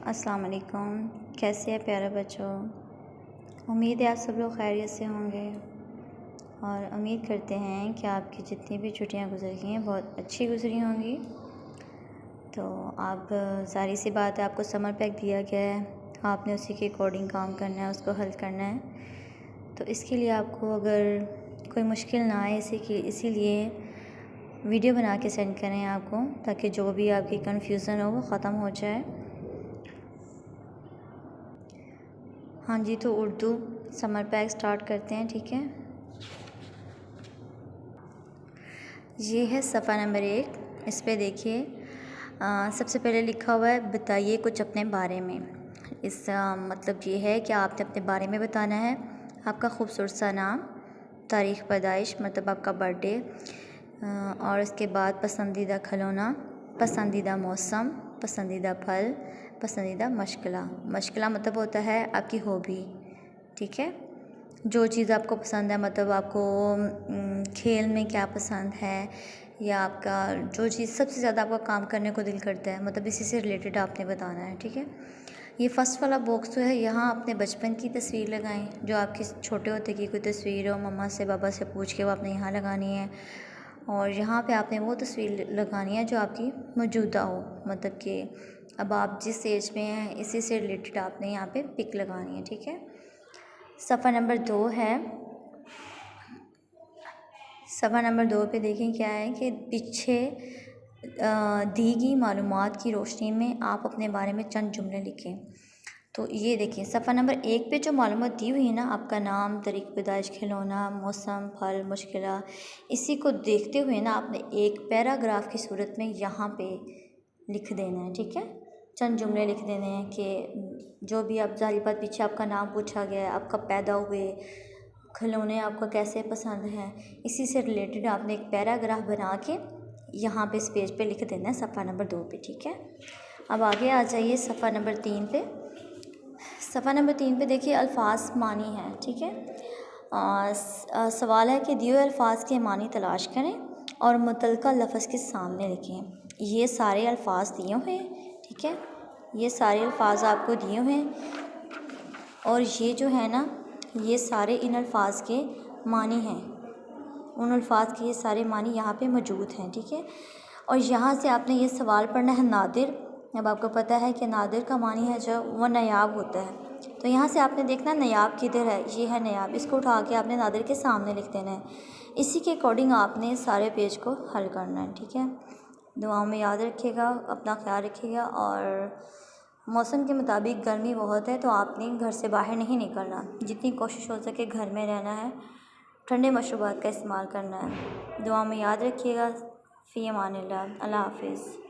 अस्सलाम वालेकुम। कैसे हैं प्यारे बच्चों। उम्मीद है आप सब लोग खैरियत से होंगे और उम्मीद करते हैं कि आपकी जितनी भी छुट्टियां गुजर गई हैं बहुत अच्छी गुजरी होंगी। तो आप ज़ाहिर सी बात है, आपको समर पैक दिया गया है, आपने उसी के अकॉर्डिंग काम करना है, उसको हल करना है। तो इसके लिए आपको अगर कोई मुश्किल ना आए इसीलिए वीडियो बना के सेंड करें आपको, ताकि जो भी आपकी कन्फ्यूज़न हो वो ख़त्म हो जाए। हाँ जी, तो उर्दू समर पैक स्टार्ट करते हैं, ठीक है। ये है सफ़ा नंबर 1। इस पे देखिए, सबसे पहले लिखा हुआ है बताइए कुछ अपने बारे में। इसका मतलब ये है कि आपने अपने बारे में बताना है। आपका खूबसूरत सा नाम, तारीख़ पैदाइश मतलब आपका बर्थडे, और इसके बाद पसंदीदा खिलौना, पसंदीदा मौसम, पसंदीदा फल, पसंदीदा मशगला मतलब होता है आपकी हॉबी, ठीक है। जो चीज़ आपको पसंद है, मतलब आपको खेल में क्या पसंद है, या आपका जो चीज़ सबसे ज़्यादा आपका काम करने को दिल करता है, मतलब इसी से रिलेटेड आपने बताना है, ठीक है। ये फर्स्ट वाला बॉक्स जो है, यहाँ आपने बचपन की तस्वीर लगाएं, जो आपकी छोटे होते की कोई तस्वीर हो, मम्मा से पापा से पूछ के वो आपने यहाँ लगानी है। और यहाँ पे आपने वो तस्वीर लगानी है जो आपकी मौजूदा हो, मतलब कि अब आप जिस एज में हैं इसी से रिलेटेड आपने यहाँ पे पिक लगानी है, ठीक है। सफ़ा नंबर 2 है। सफ़ा नंबर 2 पे देखें क्या है कि पीछे दी गई मालूमात की रोशनी में आप अपने बारे में चंद जुमले लिखें। तो ये देखिए, सफ़ा नंबर 1 पे जो मालूमात दी हुई है ना, आपका नाम, तारीख़ पैदाइश, खिलौना, मौसम, फल, मुश्किल, इसी को देखते हुए ना आपने एक पैराग्राफ की सूरत में यहाँ पे लिख देना है, ठीक है। चंद जुमले लिख देने हैं कि जो भी आप ज़ाहिर बात पीछे आपका नाम पूछा गया है, आपका पैदा हुए, खिलौने आपको कैसे पसंद हैं, इसी से रिलेटेड आपने एक पैराग्राफ बना के यहाँ पे इस पेज पे लिख देना है सफ़ा नंबर 2 पे, ठीक है। अब आगे आ जाइए सफ़ा नंबर 3 पे। सफ़ा नंबर 3 पे देखिए अल्फाज मानी है, ठीक है। सवाल है कि दिए हुए अल्फाज के मानी तलाश करें और मुतलका लफ्ज़ के सामने लिखें। ये सारे अल्फाज दिए हुए हैं, ठीक है। ये सारे अल्फाज आपको दिए हुए हैं और ये जो है ना, ये सारे इन अल्फाज के मानी हैं, उन अल्फाज के ये सारे मानी यहाँ पे मौजूद हैं, ठीक है। और यहाँ से आपने ये सवाल पढ़ना है नादिर। अब आपको पता है कि नादिर का मानी है जो वो नायाब होता है, तो यहाँ से आपने देखना नायाब किधर है, ये है नायाब, इसको उठा के आपने नादिर के सामने लिख देना है। इसी के अकॉर्डिंग आपने सारे पेज को हल करना है, ठीक है। दुआओं में याद रखिएगा, अपना ख्याल रखिएगा। और मौसम के मुताबिक गर्मी बहुत है, तो आपने घर से बाहर नहीं निकलना, जितनी कोशिश हो सके घर में रहना है, ठंडे मशरूबात का इस्तेमाल करना है। दुआ में याद रखिएगा। फ़ी अमानिल्लाह। अल्लाह हाफ़िज़।